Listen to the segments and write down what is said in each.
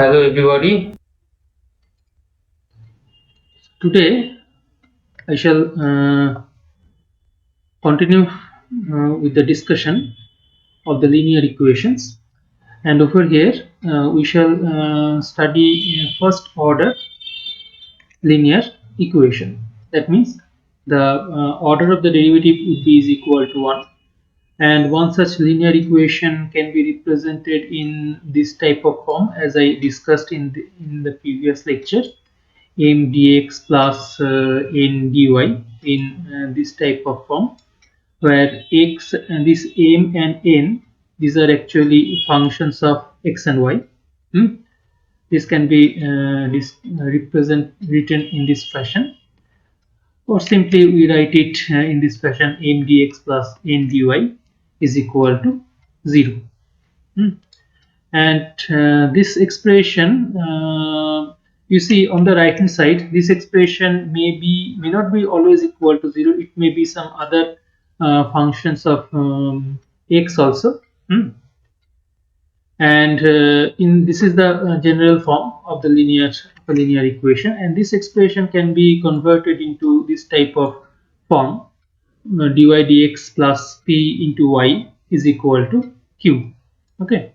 Hello everybody. Today I shall continue with the discussion of the linear equations, and over here we shall study first order linear equation. That means the order of the derivative would be is equal to 1, and one such linear equation can be represented in this type of form as I discussed in the previous lecture. M dx plus n dy in this type of form, where x and this m and n, these are actually functions of x and y. This can be written in this fashion, or simply we write it in this fashion: m dx plus n dy is equal to 0. Hmm. And this expression, you see on the right hand side, this expression may not be always equal to 0. It may be some other functions of x also. And in this is the general form of the linear equation, and this expression can be converted into this type of form: dy dx plus p into y is equal to q. Okay,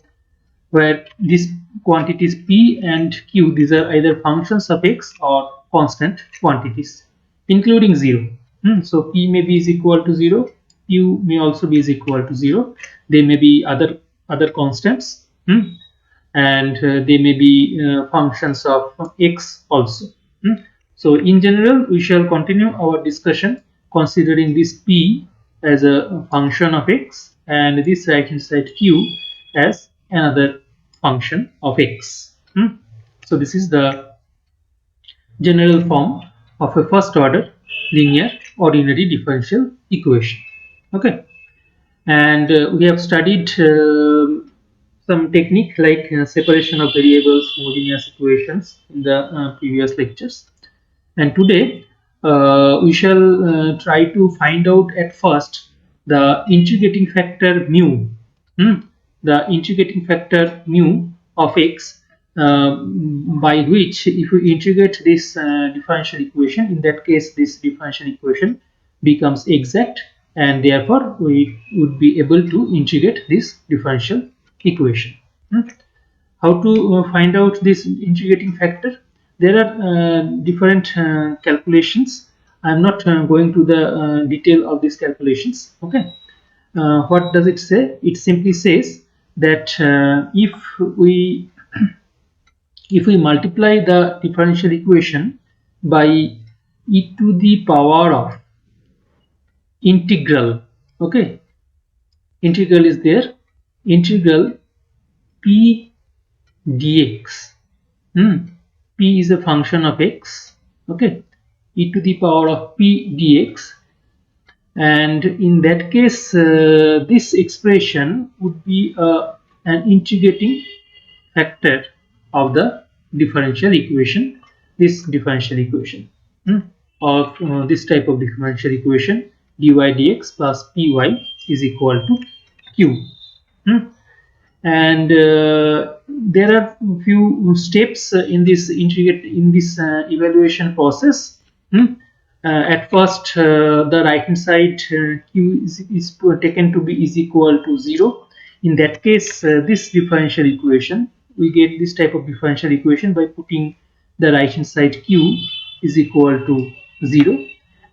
where these quantities p and q, these are either functions of x or constant quantities including 0. So p may be is equal to 0, q may also be is equal to 0. They may be other constants, and they may be functions of x also. So in general we shall continue our discussion considering this p as a function of x and this right hand side q as another function of x. So this is the general form of a first order linear ordinary differential equation. Okay, and we have studied some technique like separation of variables, homogeneous equations in the previous lectures, and today we shall try to find out at first the integrating factor mu. Hmm? The integrating factor mu of x, by which if we integrate this differential equation, in that case this differential equation becomes exact, and therefore we would be able to integrate this differential equation. How to find out this integrating factor? There are different calculations. I am not going to the detail of these calculations. Okay, what does it say? It simply says that if we multiply the differential equation by e to the power of integral, okay, integral is there, integral p dx. P is a function of x, okay, e to the power of p dx, and in that case this expression would be an integrating factor of the differential equation, this differential equation, of this type of differential equation: dy dx plus py is equal to q. And there are few steps in this evaluation process. At first the right hand side q is taken to be is equal to 0. In that case this differential equation, we get this type of differential equation by putting the right hand side q is equal to 0,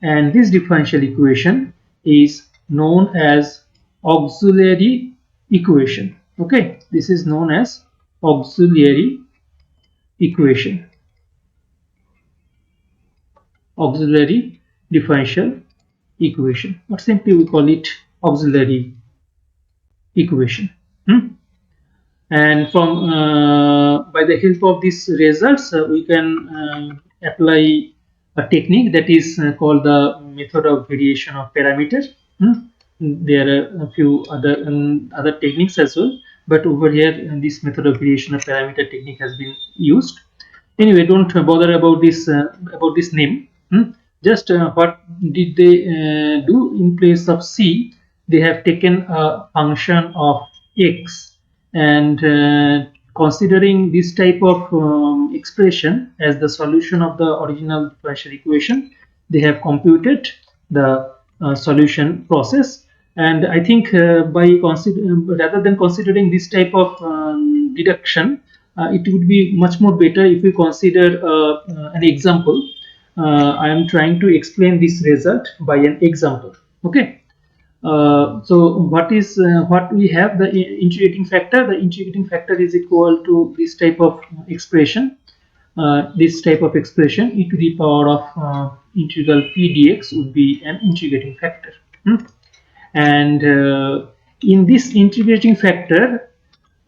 and this differential equation is known as auxiliary equation. Okay, this is known as auxiliary equation, auxiliary differential equation, or simply we call it auxiliary equation. And from by the help of these results we can apply a technique that is called the method of variation of parameter. There are a few other techniques as well, but over here this method of variation of parameter technique has been used. Anyway, don't bother about this name. Just what did they do? In place of c, they have taken a function of x and considering this type of expression as the solution of the original differential equation, they have computed the solution process. And I think rather than considering this type of deduction, it would be much more better if we consider an example. I am trying to explain this result by an example. Okay. So what we have, the integrating factor. The integrating factor is equal to this type of expression. This type of expression, e to the power of integral p dx, would be an integrating factor. And in this integrating factor,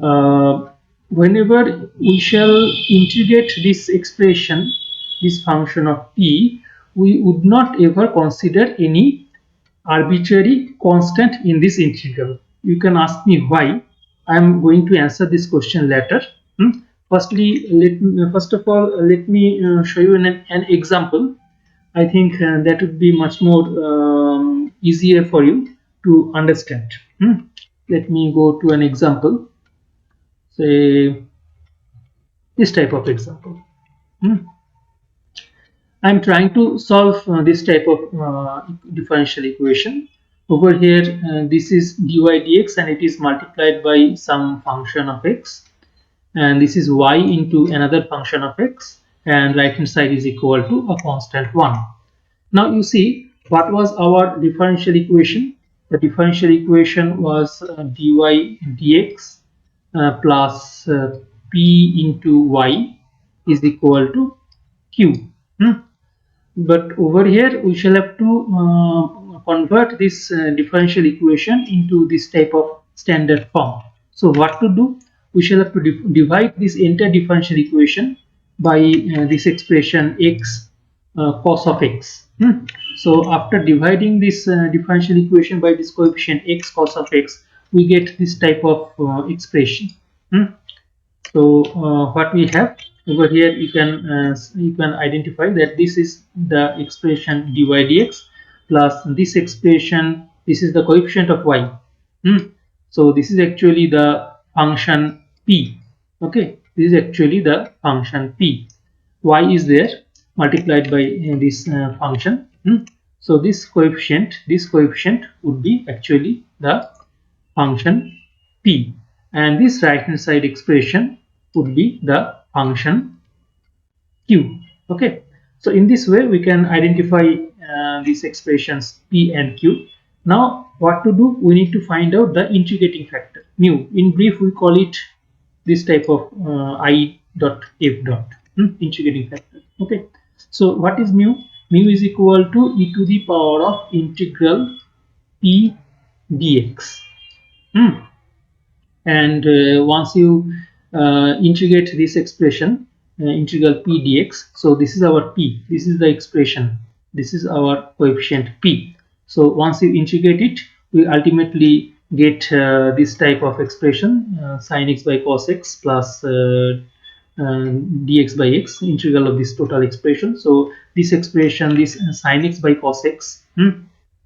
uh, whenever we shall integrate this expression, this function of p, we would not ever consider any arbitrary constant in this integral. You can ask me why. I am going to answer this question later. First of all, let me show you an example. I think that would be much more easier for you to understand. Let me go to an example. Say this type of example. I'm trying to solve this type of differential equation. Over here, this is dy dx, and it is multiplied by some function of x, and this is y into another function of x, and right hand side is equal to a constant 1. Now you see, what was our differential equation? The differential equation was dy dx plus p into y is equal to q. But over here we shall have to convert this differential equation into this type of standard form. So what to do? We shall have to divide this entire differential equation by this expression x cos of x. So after dividing this differential equation by this coefficient x cos of x, we get this type of expression. So what we have over here, you can identify that this is the expression dy dx plus this expression. This is the coefficient of y. So this is actually the function p. Okay, this is actually the function p. Y is there multiplied by this function. So this coefficient would be actually the function p, and this right hand side expression would be the function q. Okay, so in this way we can identify these expressions p and q. Now what to do? We need to find out the integrating factor mu. In brief, we call it this type of I dot f dot, integrating factor. Okay, so what is mu? Mu is equal to e to the power of integral p dx. And once you integrate this expression, integral p dx, so this is our p, this is the expression, this is our coefficient p. So once you integrate it, we ultimately get this type of expression, sin x by cos x plus dx by x, integral of this total expression. So this expression, this sin x by cos x,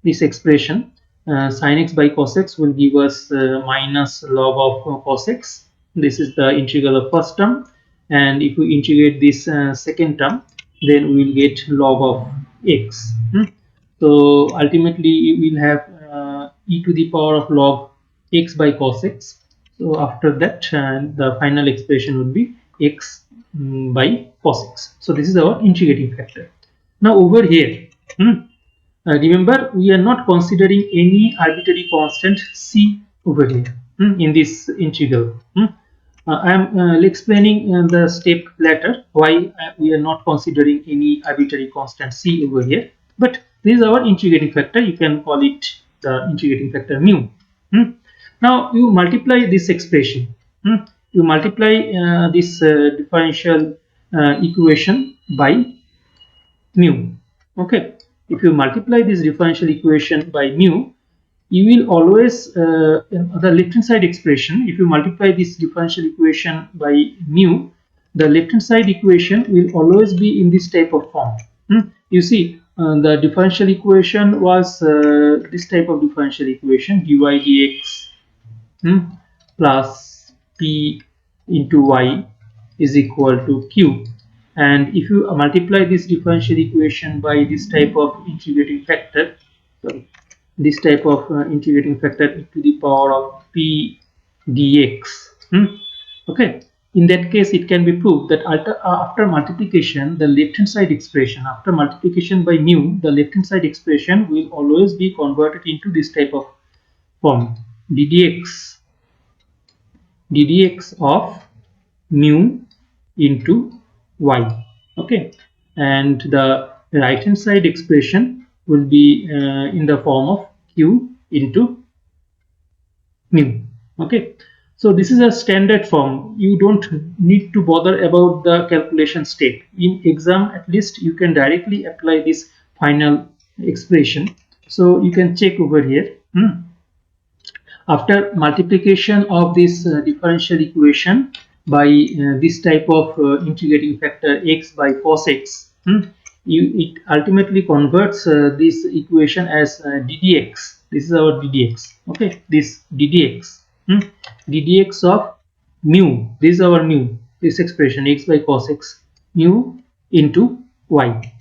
this expression sin x by cos x will give us minus log of cos x. This is the integral of first term, and if we integrate this second term, then we will get log of x. So ultimately we will have e to the power of log x by cos x. So after that, the final expression would be x by cos x. So this is our integrating factor. Now over here, remember, we are not considering any arbitrary constant c over here in this integral. I am explaining the step later why we are not considering any arbitrary constant c over here. But this is our integrating factor. You can call it the integrating factor mu. Now you multiply this expression. You multiply this differential equation by mu. Okay, if you multiply this differential equation by mu, you will always the left hand side expression, if you multiply this differential equation by mu, the left hand side equation will always be in this type of form. You see, the differential equation was this type of differential equation, dy dx plus p into y is equal to q. And if you multiply this differential equation by this type of integrating factor, sorry, this type of integrating factor e to the power of p dx, okay, in that case it can be proved that after multiplication, the left hand side expression, after multiplication by mu, the left hand side expression will always be converted into this type of form, ddx of mu into y, okay, and the right hand side expression will be in the form of q into mu, okay. So this is a standard form, you don't need to bother about the calculation step. In exam at least you can directly apply this final expression, so you can check over here. After multiplication of this differential equation by this type of integrating factor x by cos x, it ultimately converts this equation as ddx. This is our ddx, okay, this ddx, ddx of mu, this is our mu, this expression x by cos x, mu into y,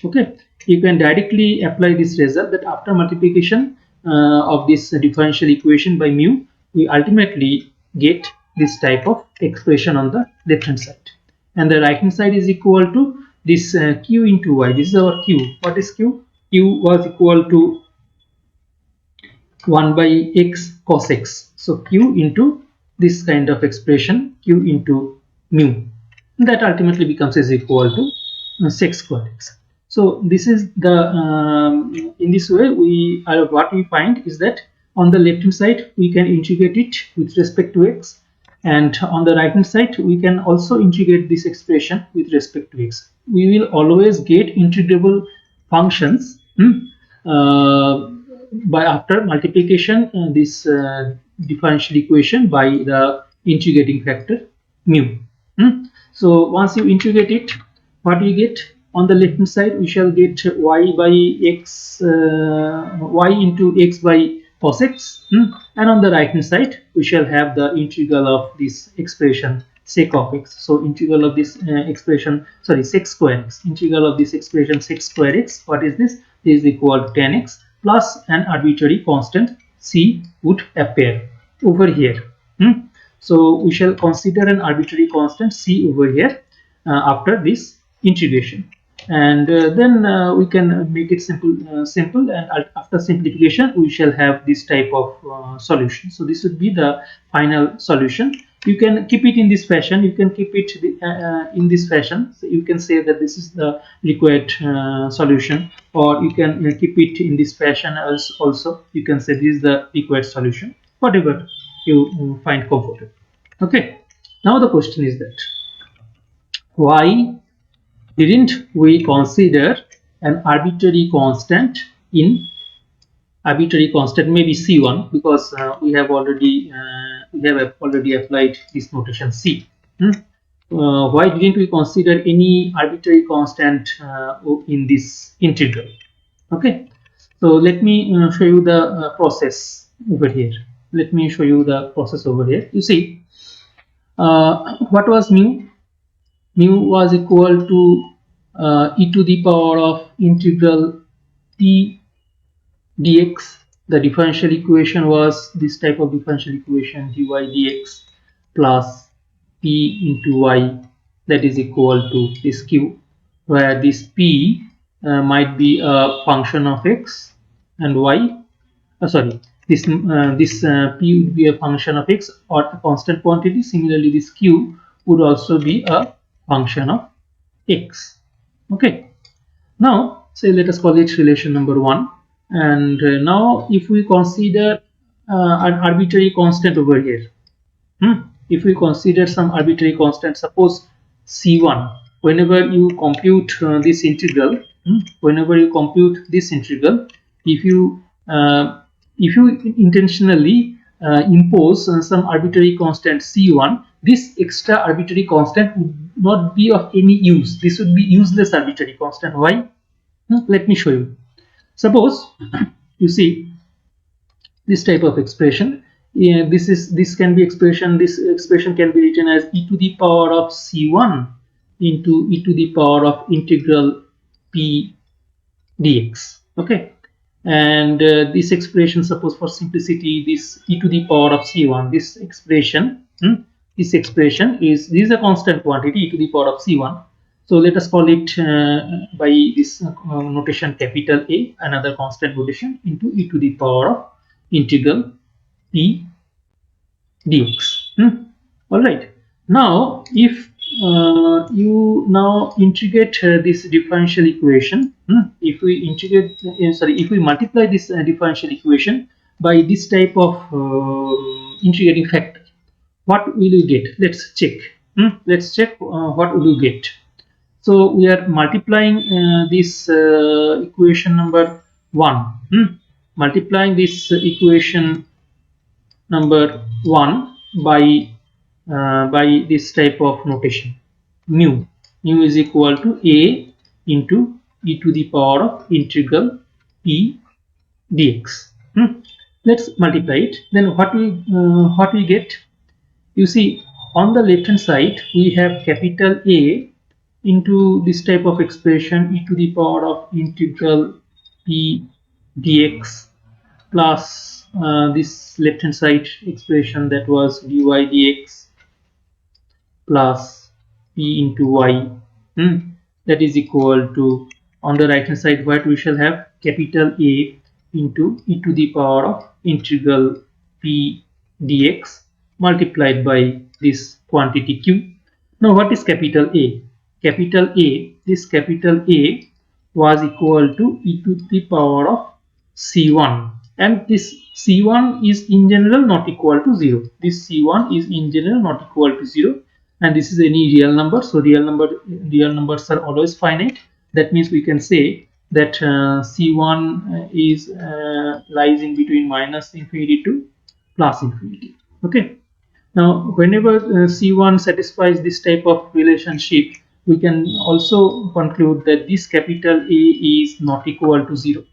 okay. You can directly apply this result that after multiplication of this differential equation by mu, we ultimately get this type of expression on the left hand side, and the right hand side is equal to this q into y. This is our q. What is q? Q was equal to 1 by x cos x. So q into this kind of expression, q into mu, that ultimately becomes is equal to sec square x. So this is the in this way we what we find is that on the left hand side we can integrate it with respect to x, and on the right hand side we can also integrate this expression with respect to x. We will always get integrable functions by after multiplication this differential equation by the integrating factor mu. So once you integrate it, what we get on the left hand side, we shall get y by x, y into x by cos x, and on the right hand side we shall have the integral of this expression sec of x. So integral of this expression, sorry, sec square x, integral of this expression sec square x, what is this? This is equal to tan x plus an arbitrary constant c would appear over here. So we shall consider an arbitrary constant c over here after this integration, and then we can make it simple, and after simplification we shall have this type of solution. So this would be the final solution. You can keep it in this fashion, you can keep it in this fashion, so you can say that this is the required solution, or you can keep it in this fashion as also you can say this is the required solution, whatever you find comfortable, okay. Now the question is that why didn't we consider an arbitrary constant maybe c1, because we have already applied this notation c. Why didn't we consider any arbitrary constant in this integral? Okay, so let me show you the process over here. Let me show you the process over here. You see, what was mu? Mu was equal to e to the power of integral p dx. The differential equation was this type of differential equation, dy dx plus p into y, that is equal to this q, where this p might be a function of x and y. Sorry, this p would be a function of x or a constant quantity. Similarly, this q would also be a function of x. Okay, now say let us call it relation number 1, and now if we consider an arbitrary constant over here, if we consider some arbitrary constant, suppose c1, whenever you compute this integral, if you intentionally impose some arbitrary constant c1, this extra arbitrary constant would not be of any use. This would be useless arbitrary constant. Why? Let me show you. Suppose you see this type of expression, Yeah, this can be expression. This expression can be written as e to the power of c1 into e to the power of integral p dx. Okay, and this expression, suppose for simplicity, this e to the power of c1, this expression, this expression is a constant quantity e to the power of c1. So let us call it by this notation capital A, another constant notation, into e to the power of integral p dx. All right. Now, if you now integrate this differential equation, if we integrate, if we multiply this differential equation by this type of integrating factor, what will you get? Let's check. Let's check what will you get. So we are multiplying this equation number one. Multiplying this equation number 1 by this type of notation, mu is equal to a into e to the power of integral p dx. Let's multiply it. Then what we get, you see, on the left hand side we have capital A into this type of expression e to the power of integral p dx plus this left hand side expression, that was dy dx plus p into y, hmm, that is equal to, on the right hand side, what we shall have, capital A into e to the power of integral p dx multiplied by this quantity q. Now what is capital A? Capital A, this capital A was equal to e to the power of c1, and this c1 is in general not equal to 0. This c1 is in general not equal to 0, and this is any real number. So real numbers are always finite. That means we can say that c1 is lies in between minus infinity to plus infinity. Okay. Now, whenever C1 satisfies this type of relationship, we can also conclude that this capital A is not equal to 0.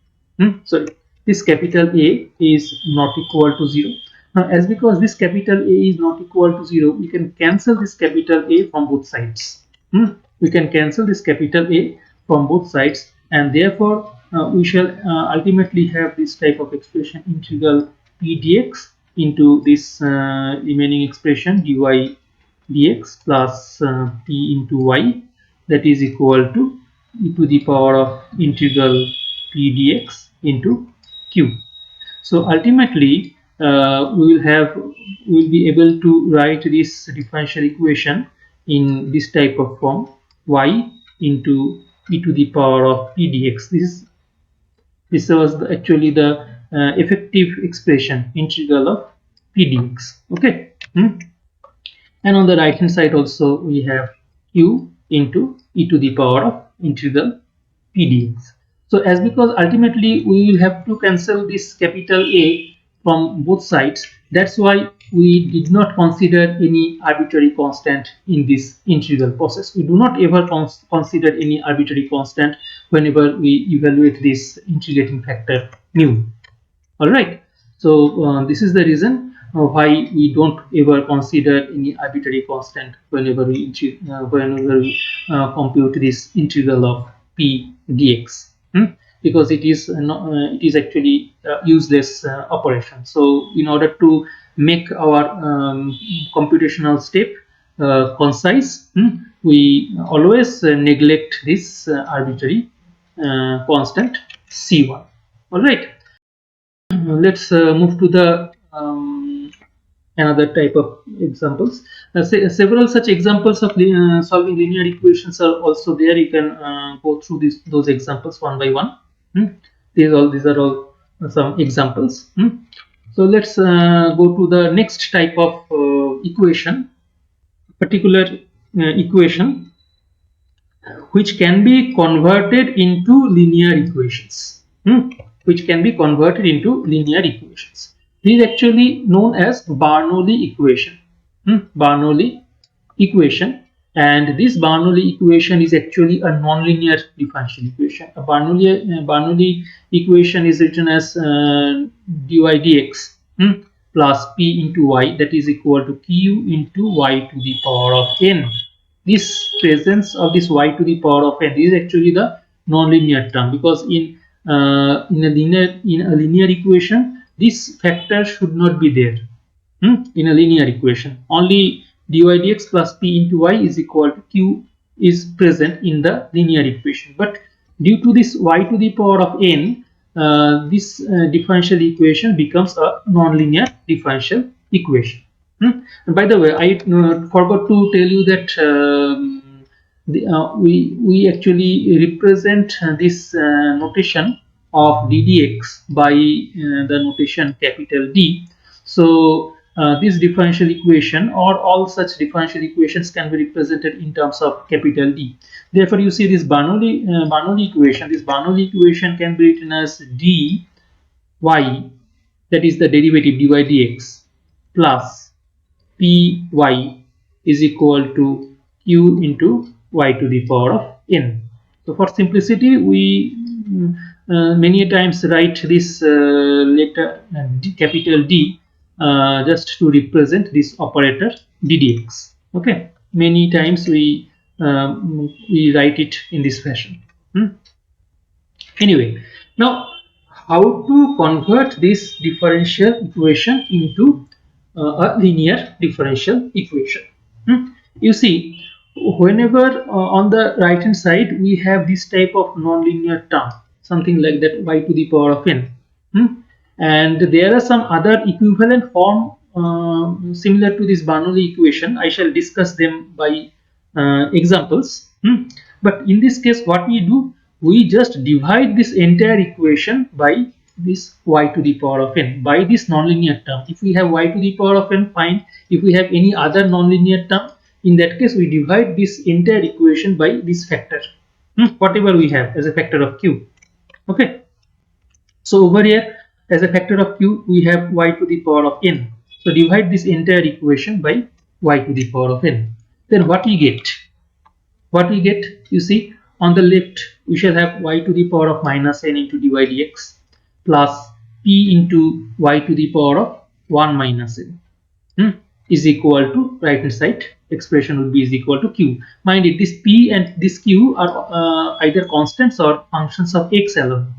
Sorry, this capital A is not equal to 0. Now, as because this capital A is not equal to 0, we can cancel this capital A from both sides. We can cancel this capital A from both sides, and therefore we shall ultimately have this type of expression, integral p dx into this remaining expression dy dx plus p into y, that is equal to e to the power of integral p dx into q. So ultimately we will be able to write this differential equation in this type of form, y into e to the power of p dx. This was actually the effective expression, integral of p dx. Okay. And on the right hand side also we have q into e to the power of integral p dx. So as because ultimately we will have to cancel this capital A from both sides, that's why we did not consider any arbitrary constant in this integral process. We do not ever consider any arbitrary constant whenever we evaluate this integrating factor mu. All right. So this is the reason why we don't ever consider any arbitrary constant whenever we compute this integral of p dx, because it is it is actually useless operation. So in order to make our computational step concise, we always neglect this arbitrary constant c1. All right. Let's move to the another type of examples. Several such examples of solving linear equations are also there. You can go through those examples one by one. These are all some examples. So let's go to the next type of equation, particular equation which can be converted into linear equations. Which can be converted into linear equations. This is actually known as Bernoulli equation. Bernoulli equation, and this Bernoulli equation is actually a nonlinear differential equation. A Bernoulli equation is written as dy dx plus p into y, that is equal to q into y to the power of n. This presence of this y to the power of n is actually the nonlinear term, because in a linear equation this factor should not be there. In a linear equation, only dy dx plus p into y is equal to q is present in the linear equation. But due to this y to the power of n, this differential equation becomes a nonlinear differential equation. And by the way, I forgot to tell you that we actually represent this notation of ddx by the notation capital D. So this differential equation or all such differential equations can be represented in terms of capital D. Therefore, you see this Bernoulli equation. This Bernoulli equation can be written as dy, that is the derivative dy dx, plus py is equal to q into y to the power of n. So for simplicity, we many times write this letter capital D just to represent this operator ddx. Okay, many times we write it in this fashion. Anyway, now how to convert this differential equation into a linear differential equation? You see, whenever on the right hand side we have this type of nonlinear term, something like that y to the power of n, and there are some other equivalent form similar to this Bernoulli equation. I shall discuss them by examples. But in this case, what we do, we just divide this entire equation by this y to the power of n, by this nonlinear term. If we have y to the power of n, fine. If we have any other nonlinear term, in that case we divide this entire equation by this factor, whatever we have as a factor of q. Okay, so over here as a factor of q we have y to the power of n. So divide this entire equation by y to the power of n. Then what we get? What we get, you see, on the left we shall have y to the power of minus n into dy dx plus p into y to the power of 1 minus n is equal to, right hand side expression would be is equal to q. Mind it, this p and this q are either constants or functions of x alone.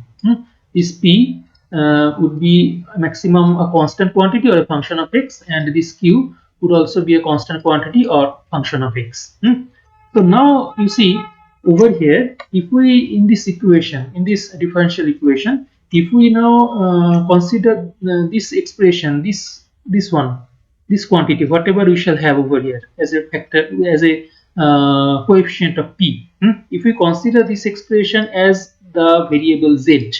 This p would be maximum a constant quantity or a function of x, and this q would also be a constant quantity or function of x. So now you see over here, if we in this equation, in this differential equation, if we now consider this expression, this one, this quantity, whatever we shall have over here as a factor, as a coefficient of p. If we consider this expression as the variable z,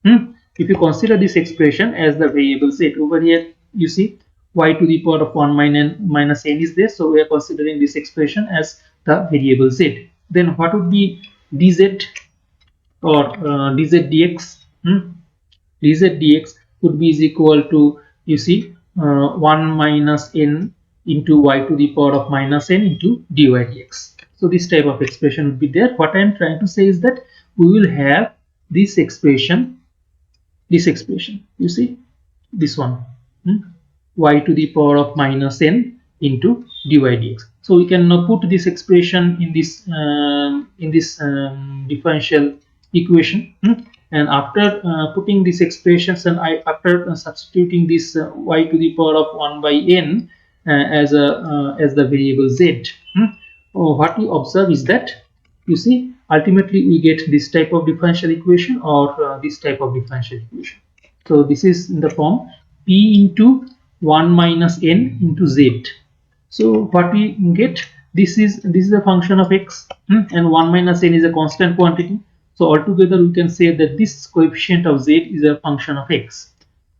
if you consider this expression as the variable z, over here you see y to the power of 1 minus n is there, so we are considering this expression as the variable z. Then what would be dz or dz dx? Dz dx would be is equal to, you see, 1 minus n into y to the power of minus n into dy dx. So this type of expression would be there. What I am trying to say is that we will have this expression, you see, this one, y to the power of minus n into dy dx. So we can now put this expression in this differential equation, and after putting these expressions and after substituting this y to the power of 1 by n as the variable z, what we observe is that, you see, ultimately we get this type of differential equation or this type of differential equation. So this is in the form p into 1 minus n into z. So what we get, this is a function of x, and 1 minus n is a constant quantity. So altogether we can say that this coefficient of z is a function of x.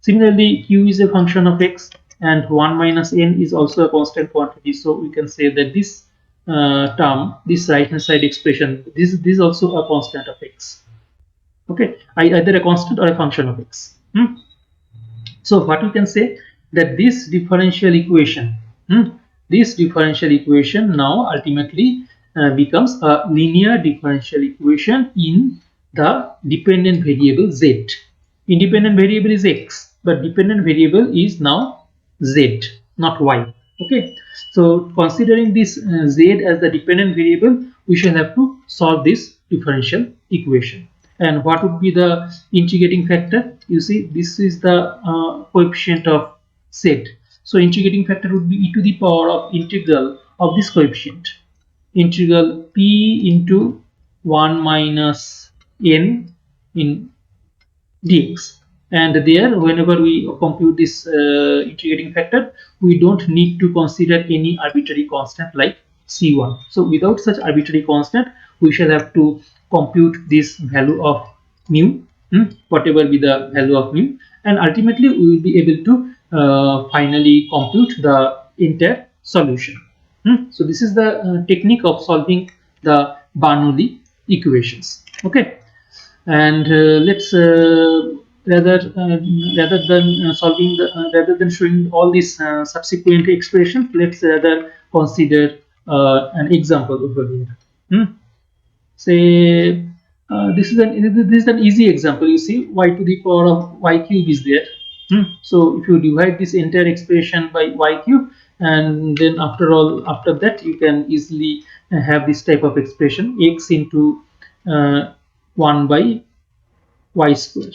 Similarly, q is a function of x and 1 minus n is also a constant quantity. So we can say that this term, this right hand side expression, this is also a constant of x. Okay, either a constant or a function of x. So what we can say, that this differential equation, now ultimately becomes a linear differential equation in the dependent variable z. Independent variable is x, but dependent variable is now z, not y. Okay, so considering this z as the dependent variable, we shall have to solve this differential equation. And what would be the integrating factor? You see, this is the coefficient of z. So integrating factor would be e to the power of integral of this coefficient, integral p into 1 minus n in dx. And there, whenever we compute this integrating factor, we don't need to consider any arbitrary constant like c1. So without such arbitrary constant, we shall have to compute this value of mu, whatever be the value of mu, and ultimately we will be able to finally compute the entire solution. So this is the technique of solving the Bernoulli equations. Okay, and let's rather than solving the rather than showing all these subsequent expressions, let's rather consider an example over here. Say this is an easy example. You see, y to the power of y cube is there. So if you divide this entire expression by y cube, and then after that you can easily have this type of expression, x into 1 by y square.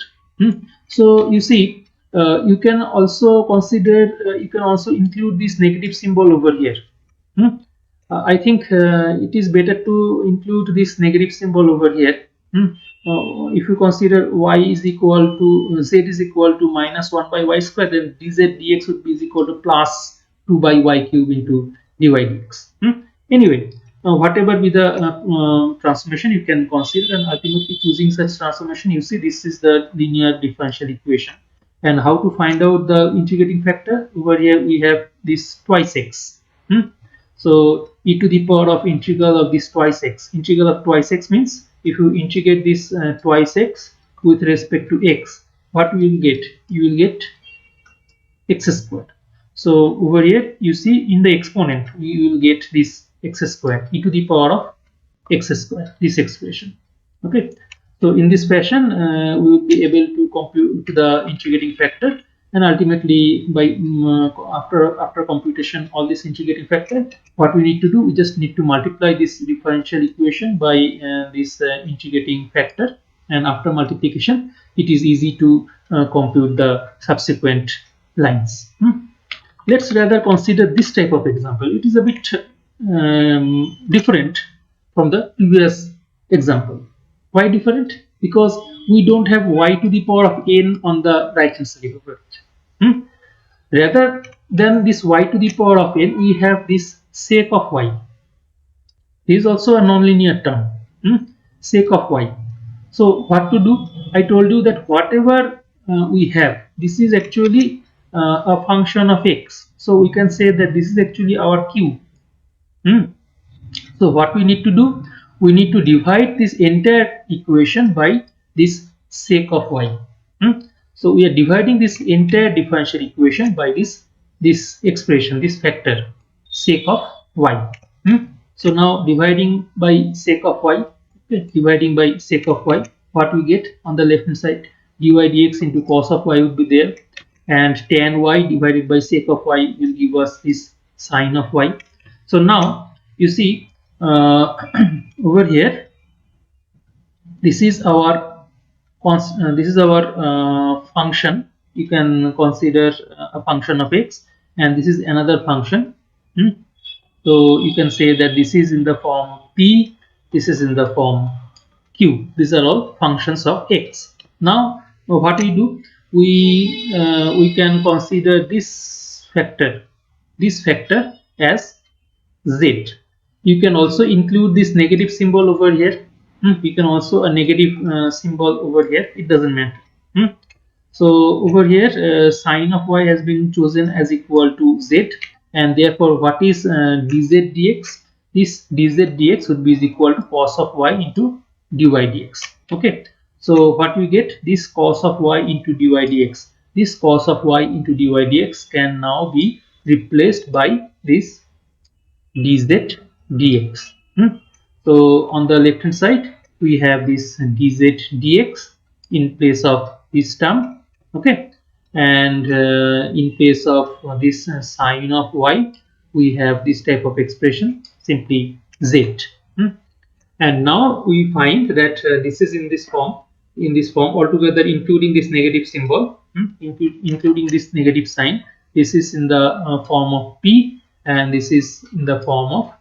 So you see, you can also consider, you can also include this negative symbol over here. Hmm? I think it is better to include this negative symbol over here. If you consider y is equal to z is equal to minus 1 by y square, then dz dx would be is equal to plus 2 by y cube into dy dx. Anyway, whatever be the transformation you can consider, and ultimately choosing such transformation, you see this is the linear differential equation. And how to find out the integrating factor? Over here we have this twice x. So e to the power of integral of this twice x. Integral of twice x means if you integrate this twice x with respect to x, what you will get? You will get x squared. So over here you see in the exponent we will get this x squared, e to the power of x squared, this expression. Okay, so in this fashion we will be able to compute the integrating factor, and ultimately by after computation all this integrating factor, what we need to do, we just need to multiply this differential equation by this integrating factor, and after multiplication it is easy to compute the subsequent lines. Let's rather consider this type of example. It is a bit different from the previous example. Why different? Because we don't have y to the power of n on the right hand side of it. Rather than this y to the power of n, we have this sec of y. This is also a nonlinear term. Sec of y. So what to do? I told you that whatever we have, this is actually a function of x. So we can say that this is actually our q. So what we need to do? We need to divide this entire equation by this sec of y. So we are dividing this entire differential equation by this expression, this factor, sec of y. So now dividing by sec of y, okay, dividing by sec of y, what we get on the left hand side, dy dx into cos of y would be there, and tan y divided by sec of y will give us this sine of y. So now you see over here, this is our function. You can consider a function of x, and this is another function. So you can say that this is in the form p, this is in the form q. These are all functions of x. Now what we do, we can consider this factor as z. You can also include this negative symbol over here. You can also a negative symbol over here, it doesn't matter. So over here sine of y has been chosen as equal to z, and therefore what is dz dx? This dz dx would be equal to cos of y into dy dx. Okay, so what we get, this cos of y into dy dx, this cos of y into dy dx can now be replaced by this dz dx. So on the left hand side we have this dz dx in place of this term. Okay, and in place of this sign of y, we have this type of expression, simply z. Hmm. And now we find that this is in this form altogether, including this negative symbol, including this negative sign. This is in the form of p, and this is in the form of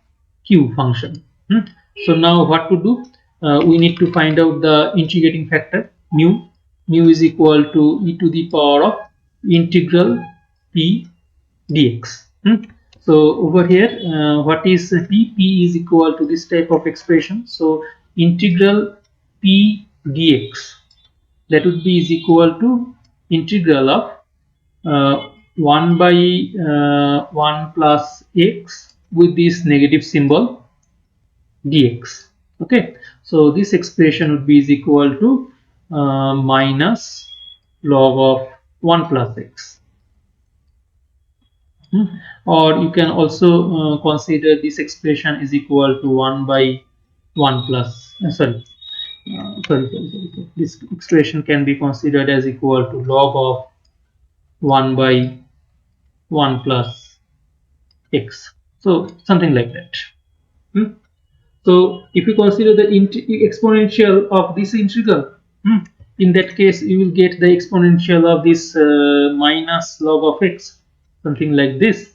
q function. Hmm. So now what to do? We need to find out the integrating factor mu. Mu is equal to e to the power of integral p dx. So over here, what is p? P is equal to this type of expression. So integral p dx, that would be is equal to integral of 1 by 1 plus x with this negative symbol dx. Okay, so this expression would be is equal to minus log of 1 plus x. Or you can also consider this expression is equal to 1 by 1 plus sorry. This expression can be considered as equal to log of 1 by 1 plus x, so something like that. Hmm? So if you consider the exponential of this integral, in that case you will get the exponential of this minus log of x, something like this.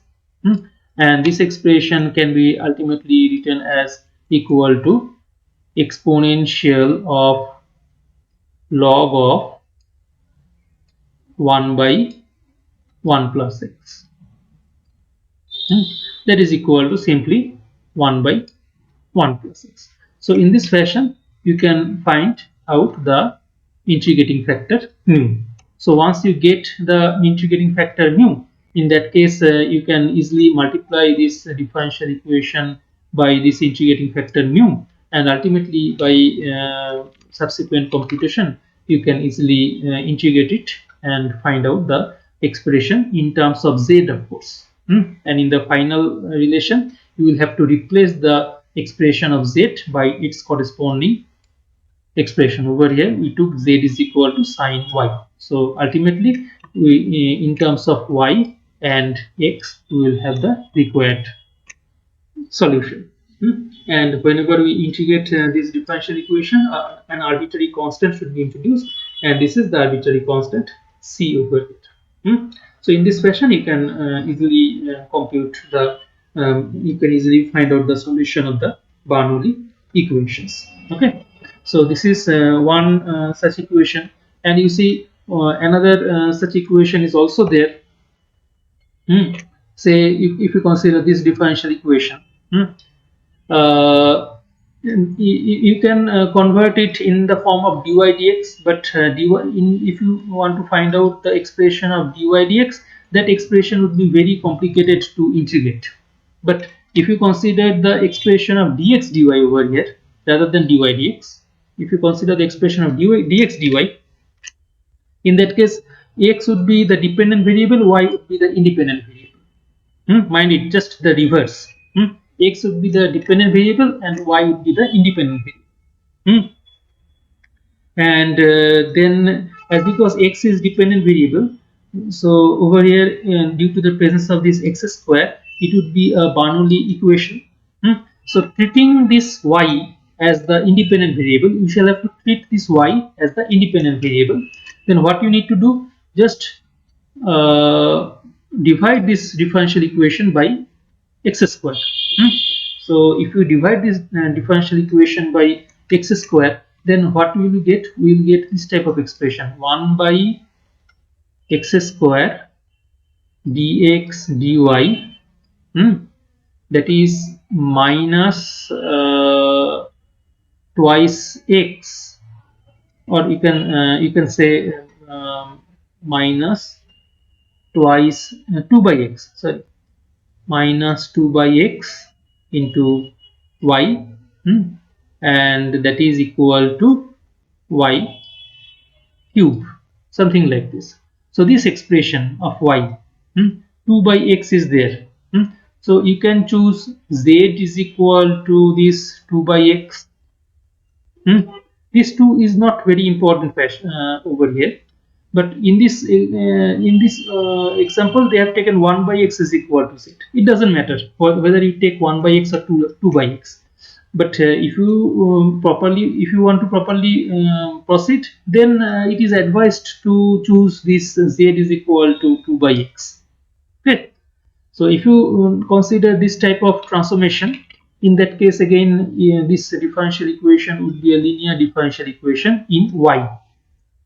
And this expression can be ultimately written as equal to exponential of log of 1 by 1 plus x. That is equal to simply 1 by 1 plus x. So in this fashion, you can find out the integrating factor mu. So once you get the integrating factor mu, in that case, you can easily multiply this differential equation by this integrating factor mu, and ultimately by subsequent computation, you can easily integrate it and find out the expression in terms of z, of course. And in the final relation, you will have to replace the expression of z by its corresponding expression. Over here we took z is equal to sine y. So ultimately, we in terms of y and x, we will have the required solution. And whenever we integrate this differential equation, an arbitrary constant should be introduced, and this is the arbitrary constant c over it. So in this fashion, you can easily compute the you can easily find out the solution of the Bernoulli equations. Okay, so this is one such equation, and you see another such equation is also there. Say if you consider this differential equation, uh, you can convert it in the form of dy dx, but if you want to find out the expression of dy dx, that expression would be very complicated to integrate. But if you consider the expression of dx dy over here rather than dy dx, if you consider the expression of dx dy, in that case x would be the dependent variable, y would be the independent variable. Mind it, just the reverse. X would be the dependent variable and y would be the independent variable. And then, as because x is dependent variable, so over here, due to the presence of this x square, it would be a Bernoulli equation. So treating this y as the independent variable, you shall have to treat this y as the independent variable. Then what you need to do, just uh, divide this differential equation by x square. So if you divide this differential equation by x square, then what we will get? We will get this type of expression: 1 by x square dx dy, that is minus twice x, or you can say minus twice 2 by x. Sorry, minus 2 by x into y, and that is equal to y cube, something like this. So this expression of y, 2 by x is there. So you can choose z is equal to this 2 by x. This 2 is not very important over here. But in this example, they have taken 1 by x is equal to z. It doesn't matter whether you take 1 by x or 2 by x. But if you if you want to properly proceed, then it is advised to choose this z is equal to 2 by x. Okay. So if you consider this type of transformation, in that case again, this differential equation would be a linear differential equation in y.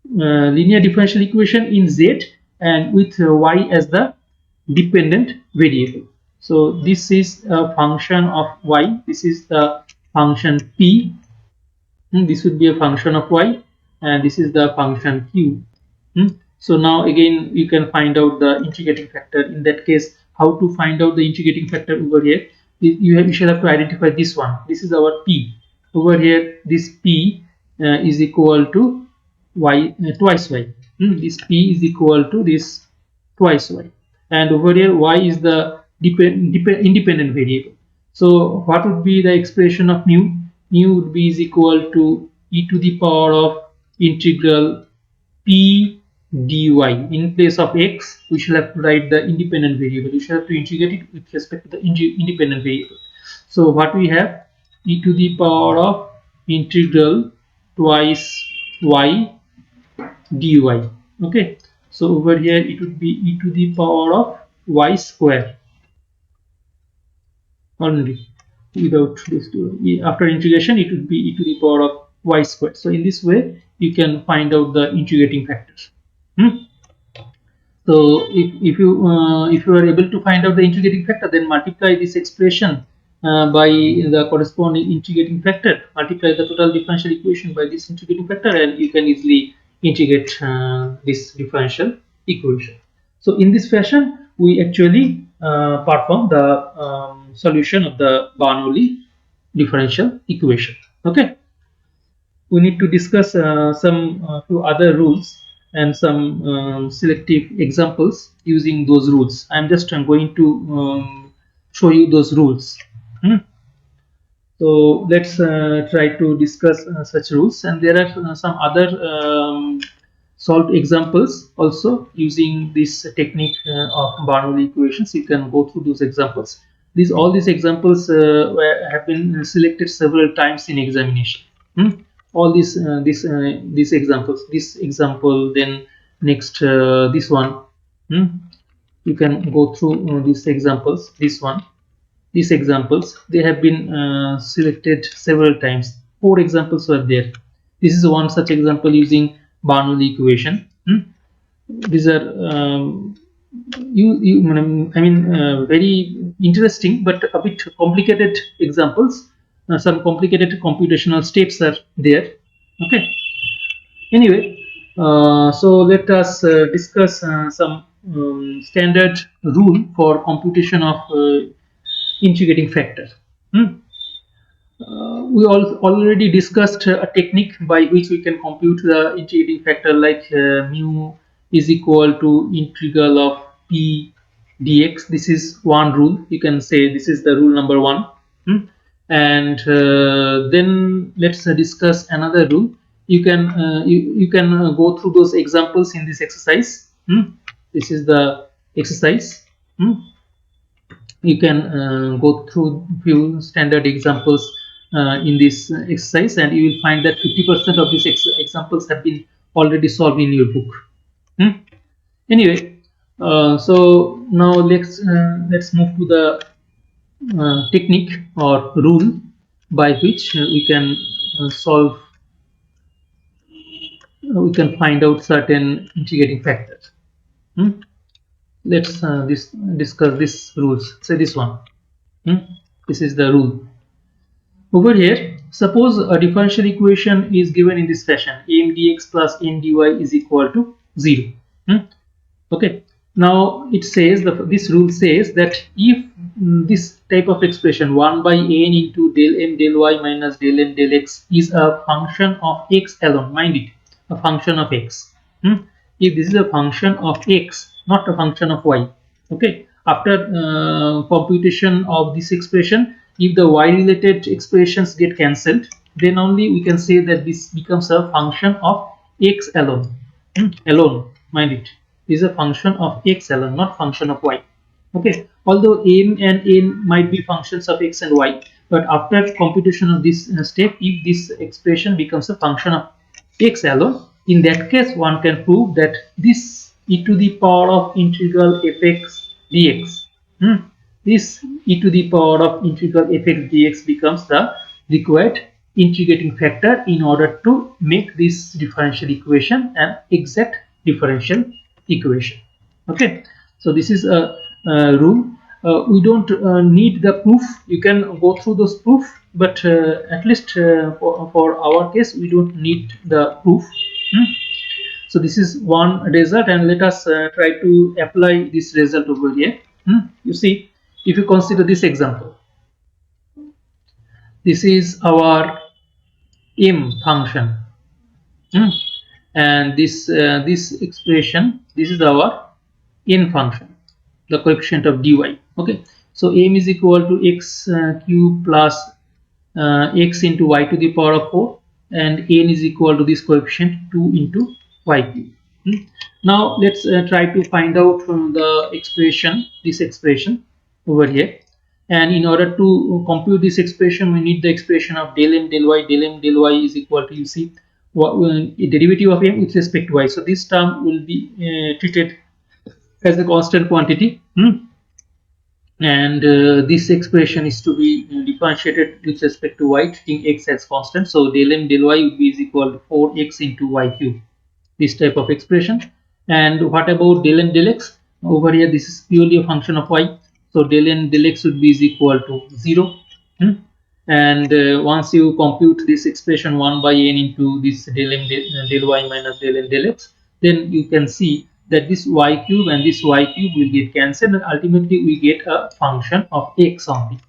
Linear differential equation in z, and with y as the dependent variable. So this is a function of y, this is the function p. This would be a function of y, and this is the function q. So now again you can find out the integrating factor. In that case, how to find out the integrating factor over here? You shall have to identify this one. This is our p. Over here, this p is equal to y twice y. This p is equal to this twice y, and over here y is the independent variable. So what would be the expression of mu? Mu would be is equal to e to the power of integral p dy. In place of x, we shall have to write the independent variable. We shall have to integrate it with respect to the independent variable. So what we have, e to the power of integral twice y dy. Okay, so over here it would be e to the power of y square only. Without this, after integration, it would be e to the power of y square. So in this way you can find out the integrating factors. So if you are able to find out the integrating factor, then multiply this expression by the corresponding integrating factor, multiply the total differential equation by this integrating factor, and you can easily integrate this differential equation. So in this fashion, we actually perform the solution of the Bernoulli differential equation. Okay, we need to discuss some few other rules and some selective examples using those rules. I'm just going to show you those rules. So let's try to discuss such rules, and there are some other solved examples also using this technique of Bernoulli equations. You can go through those examples. All these examples have been selected several times in examination. All these examples, this example, then next this one. You can go through these examples. These examples, they have been selected several times. 4 examples were there. This is one such example using Bernoulli equation. These are very interesting but a bit complicated examples. Some complicated computational steps are there. Okay. Anyway, so let us discuss some standard rule for computation of integrating factor. We already discussed a technique by which we can compute the integrating factor, like mu is equal to integral of p dx. This is one rule. You can say this is the rule number 1. And then let's discuss another rule. You can go through those examples in this exercise. This is the exercise. You can go through few standard examples in this exercise, and you will find that 50% of these examples have been already solved in your book. Anyway, so now let's move to the technique or rule by which we can find out certain integrating factors. Let's discuss these rules. Say this one. This is the rule. Over here, suppose a differential equation is given in this fashion: m dx plus n dy is equal to 0. Okay. Now it says this rule says that if this type of expression 1 by n into del m del y minus del n del x is a function of x alone, mind it, a function of x. If this is a function of x, not a function of y. Okay. After computation of this expression, if the y related expressions get cancelled, then only we can say that this becomes a function of x alone. mind it, is a function of x alone, not function of y. Okay, although m and n might be functions of x and y, but after computation of this step, if this expression becomes a function of x alone, in that case one can prove that this e to the power of integral fx dx, this e to the power of integral fx dx becomes the required integrating factor in order to make this differential equation an exact differential equation. Okay, so this is a rule. We don't need the proof. You can go through those proof, but at least for our case we don't need the proof. So this is one result, and let us try to apply this result over here. You see, if you consider this example, this is our m function. Hmm. And this expression, this is our n function, the coefficient of dy. Okay, so m is equal to x cube plus x into y to the power of 4, and n is equal to this coefficient 2 into y cube. Now let's try to find out from the expression, this expression over here. And in order to compute this expression, we need the expression of del m del y. Del m del y is equal to, you see, derivative of m with respect to y. So this term will be treated as a constant quantity. And this expression is to be differentiated with respect to y, treating x as constant. So del m del y would be is equal to 4x into y cube, this type of expression. And what about del n del x? Over here this is purely a function of y, so del n del x would be is equal to 0. And once you compute this expression 1 by n into this del m del y minus del n del x, then you can see that this y cube and this y cube will get cancelled, and ultimately we get a function of x only.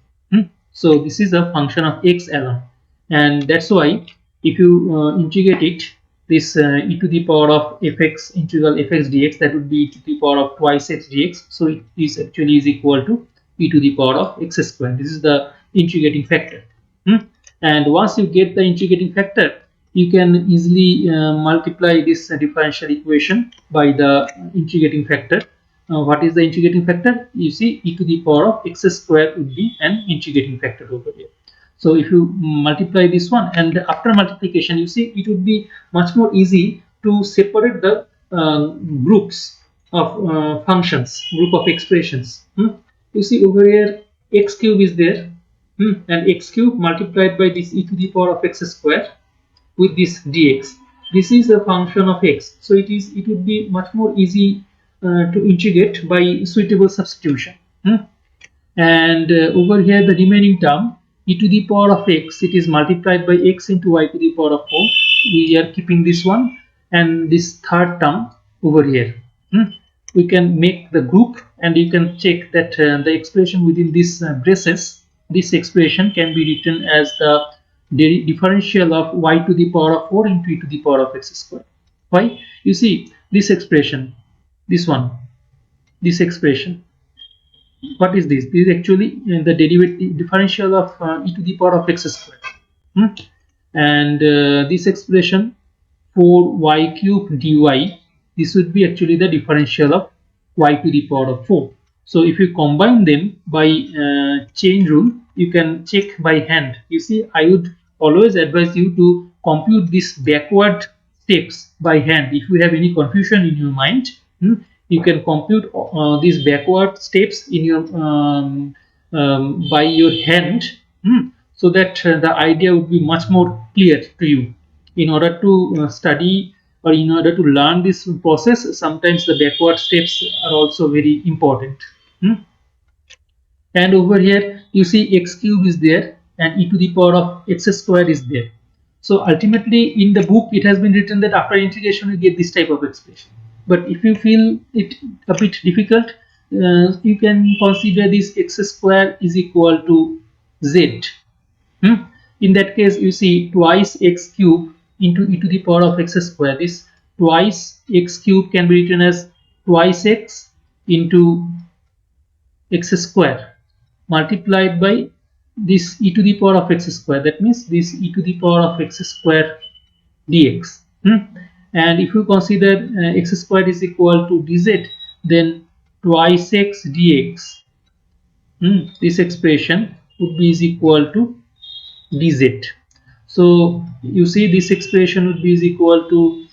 So this is a function of x alone, and that's why if you integrate it, this e to the power of fx integral fx dx, that would be e to the power of twice x dx. So it is actually is equal to e to the power of x square. This is the integrating factor. And once you get the integrating factor, you can easily multiply this differential equation by the integrating factor. What is the integrating factor? You see, e to the power of x square would be an integrating factor over here. So if you multiply this one, and after multiplication, you see it would be much more easy to separate the groups of functions, group of expressions. You see over here x cube is there, and x cube multiplied by this e to the power of x square with this dx. This is a function of x, so it would be much more easy to integrate by suitable substitution. And over here the remaining term e to the power of x, it is multiplied by x into y to the power of 4. We are keeping this one, and this third term over here. We can make the group, and you can check that the expression within this braces, this expression can be written as the differential of y to the power of 4 into e to the power of x square. Why? You see this expression, this one, this expression. What is this? This is actually the derivative differential of e to the power of x square. And this expression 4y cube dy, this would be actually the differential of y to the power of 4. So if you combine them by chain rule, you can check by hand. You see, I would always advise you to compute these backward steps by hand. If you have any confusion in your mind, you can compute these backward steps in your by your hand, so that the idea would be much more clear to you. In order to study, or in order to learn this process, sometimes the backward steps are also very important. And over here you see x cube is there, and e to the power of x square is there. So ultimately in the book it has been written that after integration we get this type of expression. But if you feel it a bit difficult, you can consider this x square is equal to z. In that case, you see twice x cube into e to the power of x square. This twice x cube can be written as twice x into x square multiplied by this e to the power of x square. That means this e to the power of x square dx. and if you consider x squared is equal to dz, then twice x dx, this expression would be is equal to dz. So you see this expression would be is equal to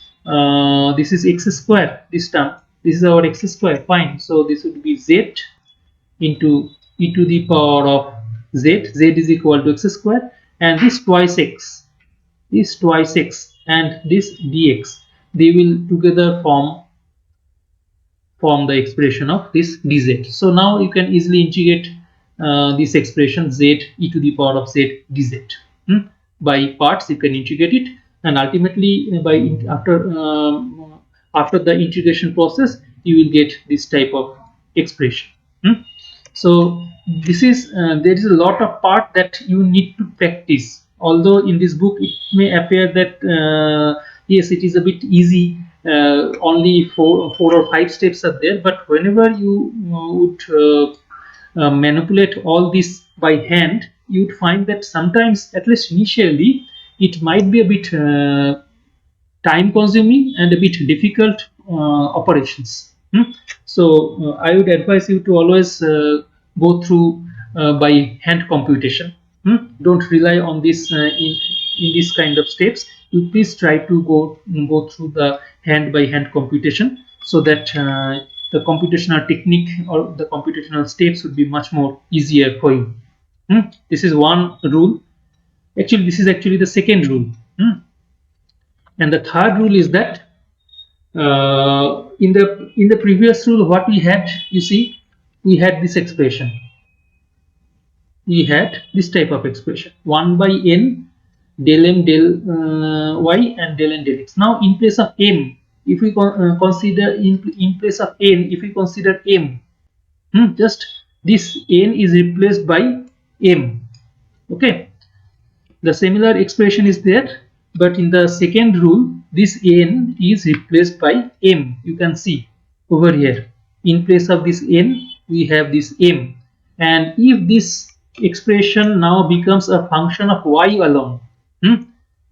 this is x square, this term, this is our x square, fine. So this would be z into e to the power of z, z is equal to x square, and this twice x and this dx, they will together form the expression of this dz. So now you can easily integrate this expression z e to the power of z dz. By parts you can integrate it, and ultimately after the integration process you will get this type of expression. So this is there is a lot of part that you need to practice. Although in this book it may appear that yes, it is a bit easy, only four or five steps are there, but whenever you would manipulate all this by hand, you'd find that sometimes, at least initially, it might be a bit time consuming and a bit difficult operations. So I would advise you to always go through by hand computation. Don't rely on this in this kind of steps. You please try to go through the hand by hand computation, so that the computational technique or the computational steps would be much more easier for you. This is one rule. Actually, this is actually the second rule. And the third rule is that in the previous rule, what we had, you see, we had this expression. We had this type of expression: 1 by n del m del y and del n del x. Now, in place of m, if we consider in place of n, if we consider m, just this n is replaced by m. Okay. The similar expression is there, but in the second rule, this n is replaced by m. You can see over here. In place of this n, we have this m. And if this expression now becomes a function of y alone,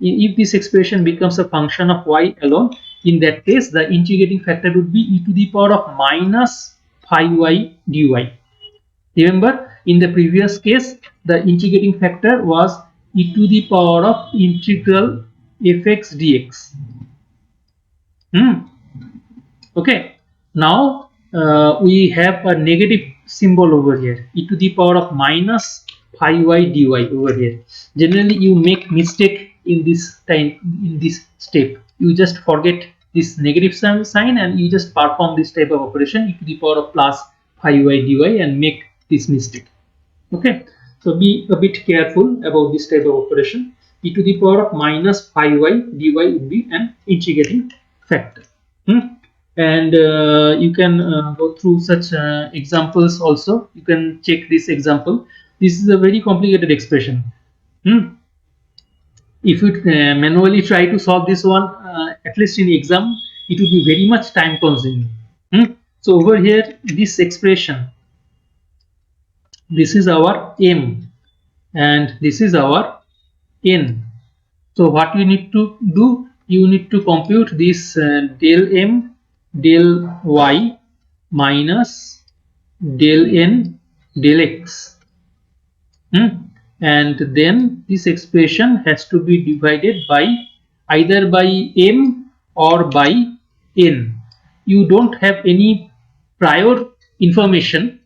if this expression becomes a function of y alone, in that case, the integrating factor would be e to the power of minus phi y dy. Remember, in the previous case, the integrating factor was e to the power of integral fx dx. Okay. Now we have a negative symbol over here, e to the power of minus phi y dy over here. Generally, you make mistake in this time, in this step. You just forget this negative sign and you just perform this type of operation, e to the power of plus phi y dy, and make this mistake. Okay, so be a bit careful about this type of operation. E to the power of minus phi y dy would be an integrating factor. And you can go through such examples also. You can check this example. This is a very complicated expression. If you manually try to solve this one, at least in exam, it will be very much time consuming. So over here, this expression, this is our m and this is our n. So what you need to do, you need to compute this del m del y minus del n del x. And then this expression has to be divided by either by m or by n. You don't have any prior information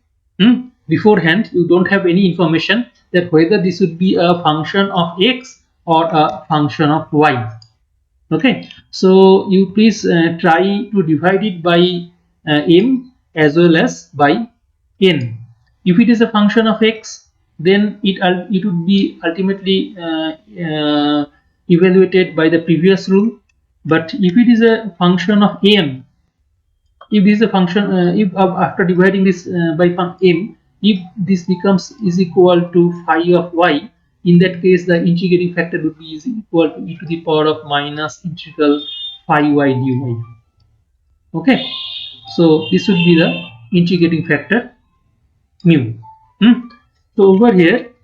beforehand. You don't have any information that whether this would be a function of x or a function of y. Okay, so you please try to divide it by m as well as by n. If it is a function of x, then it would be ultimately evaluated by the previous rule. But if it is a function of m, if this is a function, if after dividing this by m, if this becomes is equal to phi of y, in that case the integrating factor would be is equal to e to the power of minus integral phi y dy. Okay, so this would be the integrating factor mu. So over here,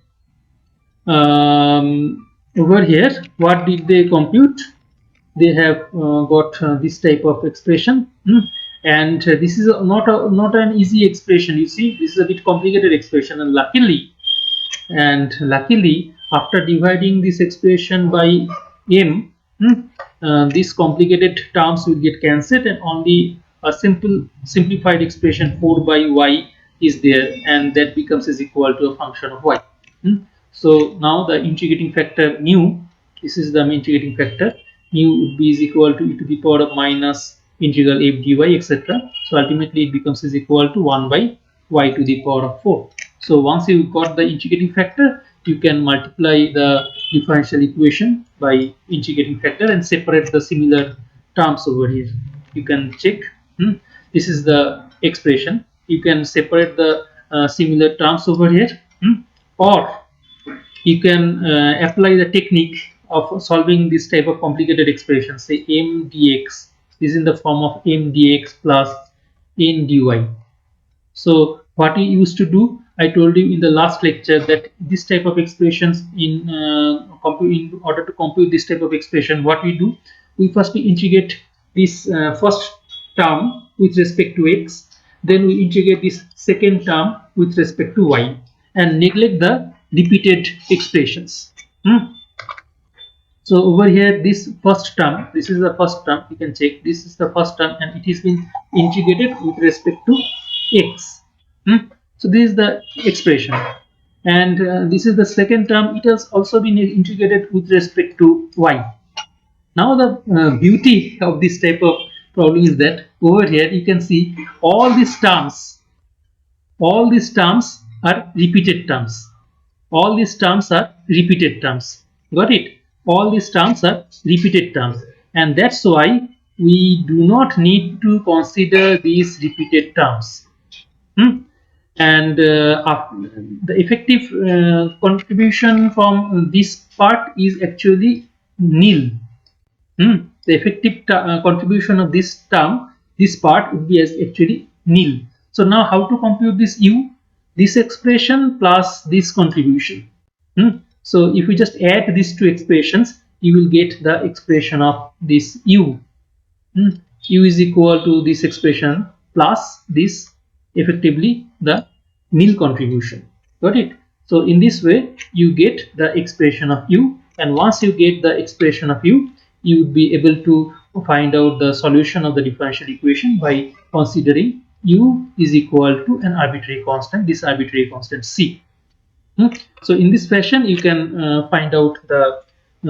what did they compute? they have got this type of expression. And this is not an easy expression. You see, this is a bit complicated expression, and luckily, after dividing this expression by m, these complicated terms will get cancelled, and only a simplified expression 4 by y is there, and that becomes is equal to a function of y. So now the integrating factor nu, this is the integrating factor, nu would be is equal to e to the power of minus integral f dy, etc. So ultimately it becomes is equal to 1 by y to the power of 4. So once you got the integrating factor, you can multiply the differential equation by integrating factor and separate the similar terms over here. You can check. This is the expression. You can separate the similar terms over here, or you can apply the technique of solving this type of complicated expression. Say m dx is in the form of m dx plus n dy. So what we used to do, I told you in the last lecture that this type of expressions in order to compute this type of expression, what we do, we first integrate this first term with respect to x, then we integrate this second term with respect to y, and neglect the repeated expressions. So over here, this first term, this is the first term, you can check, this is the first term and it has been integrated with respect to x. So this is the expression, and this is the second term, it has also been integrated with respect to y. Now the beauty of this type of problem is that over here you can see all these terms are repeated terms. All these terms are repeated terms. Got it? All these terms are repeated terms, and that's why we do not need to consider these repeated terms. And the effective contribution from this part is actually nil. The effective contribution of this term, this part, would be as actually nil. So now how to compute this u? This expression plus this contribution. So if we just add these two expressions, you will get the expression of this u. U is equal to this expression plus this, effectively the nil contribution. Got it? So in this way you get the expression of u, and once you get the expression of u, you would be able to find out the solution of the differential equation by considering u is equal to an arbitrary constant, this arbitrary constant c. So in this fashion you can find out the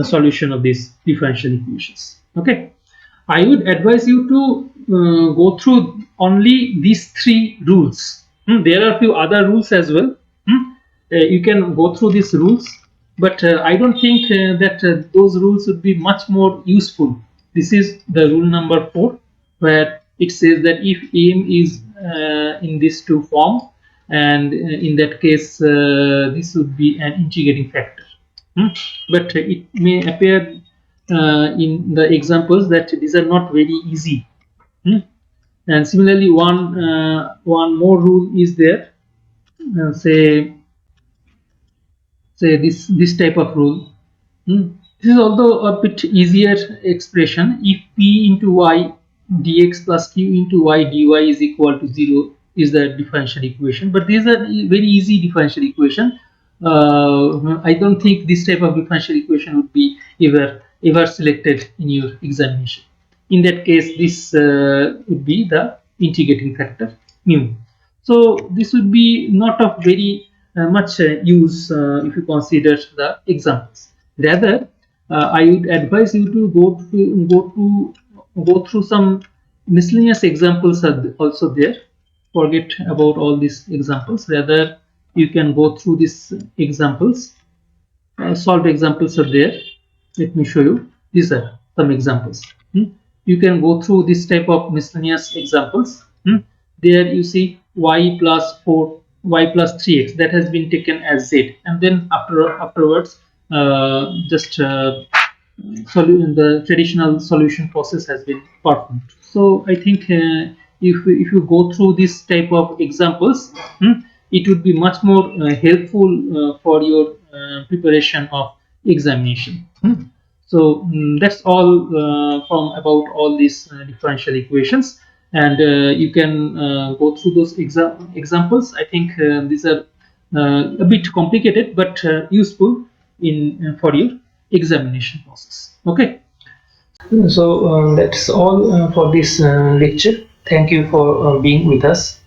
solution of these differential equations. Okay, I would advise you to go through only these three rules. There are a few other rules as well. You can go through these rules, but I don't think that those rules would be much more useful. This is the rule number 4, where it says that if m is in this two form, and in that case this would be an integrating factor. But it may appear in the examples that these are not very easy. And similarly, one more rule is there. Say this type of rule. This is although a bit easier expression. If p into y dx plus q into y dy is equal to 0 is the differential equation. But this is a very easy differential equation. I don't think this type of differential equation would be ever selected in your examination. In that case, this would be the integrating factor mu. So this would be not of very much use if you consider the examples. Rather, I would advise you to go through some miscellaneous examples are also there. Forget about all these examples. Rather, you can go through these examples. Solved examples are there. Let me show you. These are some examples. You can go through this type of miscellaneous examples. There you see y plus 4, y plus 3x, that has been taken as z, and then afterwards the traditional solution process has been performed. So I think if you go through this type of examples, it would be much more helpful for your preparation of examination. So that's all from about all these differential equations, and you can go through those examples. I think these are a bit complicated, but useful in for your examination process. Okay. So that's all for this lecture. Thank you for being with us.